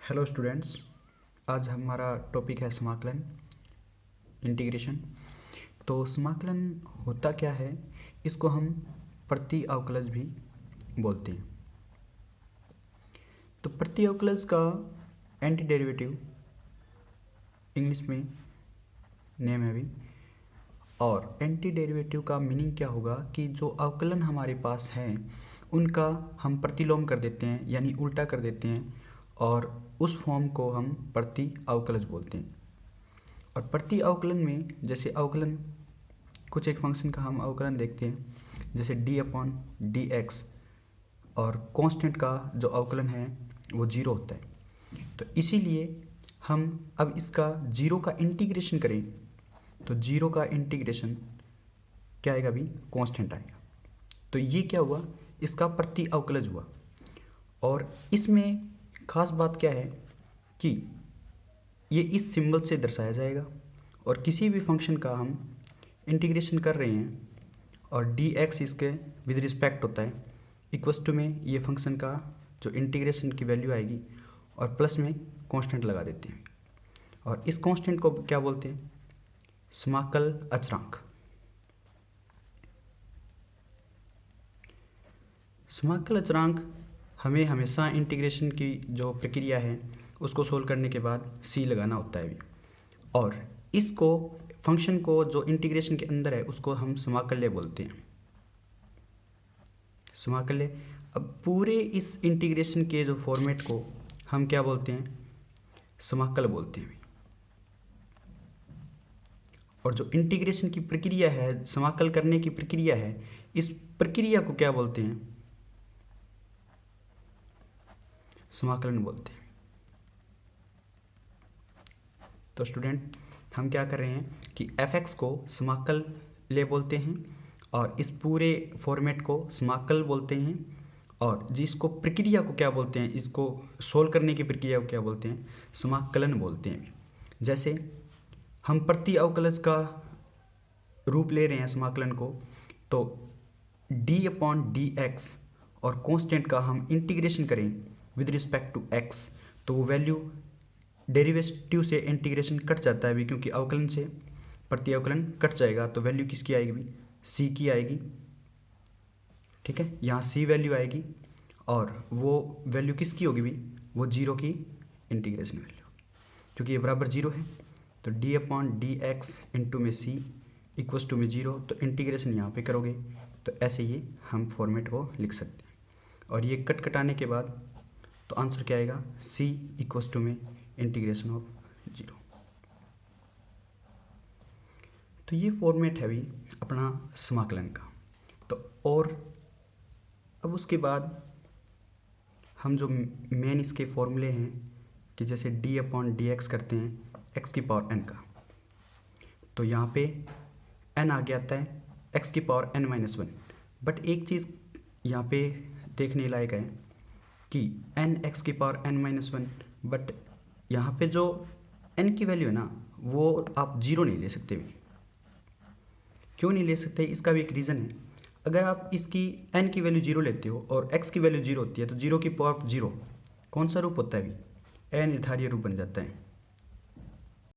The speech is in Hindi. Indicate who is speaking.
Speaker 1: हेलो स्टूडेंट्स, आज हमारा टॉपिक है समाकलन, इंटीग्रेशन। तो समाकलन होता क्या है, इसको हम प्रति अवकलज भी बोलते हैं। तो प्रति अवकलज का एंटी डेरिवेटिव इंग्लिश में नेम है भी। और एंटी डेरिवेटिव का मीनिंग क्या होगा कि जो अवकलन हमारे पास हैं उनका हम प्रतिलोम कर देते हैं, यानी उल्टा कर देते हैं, और उस फॉर्म को हम प्रति अवकलज बोलते हैं। और प्रति अवकलन में जैसे अवकलन कुछ एक फंक्शन का हम अवकलन देखते हैं, जैसे d/dx, और कांस्टेंट का जो अवकलन है वो 0 होता है। तो इसीलिए हम अब इसका 0 का इंटीग्रेशन करें तो 0 का इंटीग्रेशन क्या आएगा, अभी कांस्टेंट आएगा। तो ये क्या हुआ, इसका प्रति अवकलज हुआ। और इसमें खास बात क्या है कि ये इस सिंबल से दर्शाया जाएगा, और किसी भी फंक्शन का हम इंटीग्रेशन कर रहे हैं और dx इसके विद रिस्पेक्ट होता है, इक्वस टू में ये फंक्शन का जो इंटीग्रेशन की वैल्यू आएगी, और प्लस में कांस्टेंट लगा देते हैं। और इस कांस्टेंट को क्या बोलते हैं, समाकल अचरांक। समाकल अचरांक हमें हमेशा इंटीग्रेशन की जो प्रक्रिया है उसको सोल्व करने के बाद c लगाना होता है भी। और इसको फंक्शन को जो इंटीग्रेशन के अंदर है उसको हम समाकल्य बोलते हैं, समाकल्य। अब पूरे इस इंटीग्रेशन के जो फॉर्मेट को हम क्या बोलते हैं, समाकल बोलते हैं। और जो इंटीग्रेशन की प्रक्रिया है, समाकल करने की प्रक्रिया है, इस प्रक्रिया को क्या बोलते हैं, समाकलन बोलते हैं। तो स्टूडेंट, हम क्या कर रहे हैं कि fx को समाकल ले बोलते हैं, और इस पूरे फॉर्मेट को समाकल बोलते हैं, और जिसको प्रक्रिया को क्या बोलते हैं, इसको सोल्व करने की प्रक्रिया को क्या बोलते हैं, समाकलन बोलते हैं। जैसे हम प्रति अवकलज का रूप ले रहे हैं समाकलन को, तो d/dx और कांस्टेंट का हम इंटीग्रेशन करें विद रिस्पेक्ट टू x, तो वो वैल्यू डेरिवेटिव से इंटीग्रेशन कट जाता है भी, क्योंकि अवकलन से प्रति अवकलन कट जाएगा, तो वैल्यू किसकी आएगी भी, c की आएगी। ठीक है, यहाँ c वैल्यू आएगी, और वो वैल्यू किसकी होगी भी, वो 0 की इंटीग्रेशन वैल्यू, क्योंकि ये बराबर 0 है। तो d/dx इंटू में c इक्वस टू में 0, तो इंटीग्रेशन यहाँ पे करोगे तो ऐसे ही हम फॉर्मेट को लिख सकते हैं। और ये कट कटाने के बाद तो आंसर क्या आएगा, c इक्वस टू में इंटीग्रेशन ऑफ 0। तो ये फॉर्मेट है भी अपना समाकलन का। तो और अब उसके बाद हम जो मेन इसके फॉर्मूले हैं कि जैसे d/dx करते हैं x की पावर n का, तो यहाँ पे n आगे आता है x की पावर n-1। बट एक चीज़ यहाँ पे देखने लायक है कि n x की पावर n-1, बट यहाँ पे जो n की वैल्यू है ना, वो आप 0 नहीं ले सकते भी। क्यों नहीं ले सकते, इसका भी एक रीज़न है। अगर आप इसकी n की वैल्यू 0 लेते हो और x की वैल्यू 0 होती है, तो 0 की पावर 0 कौन सा रूप होता है भी, अनिर्धारीय रूप बन जाता है।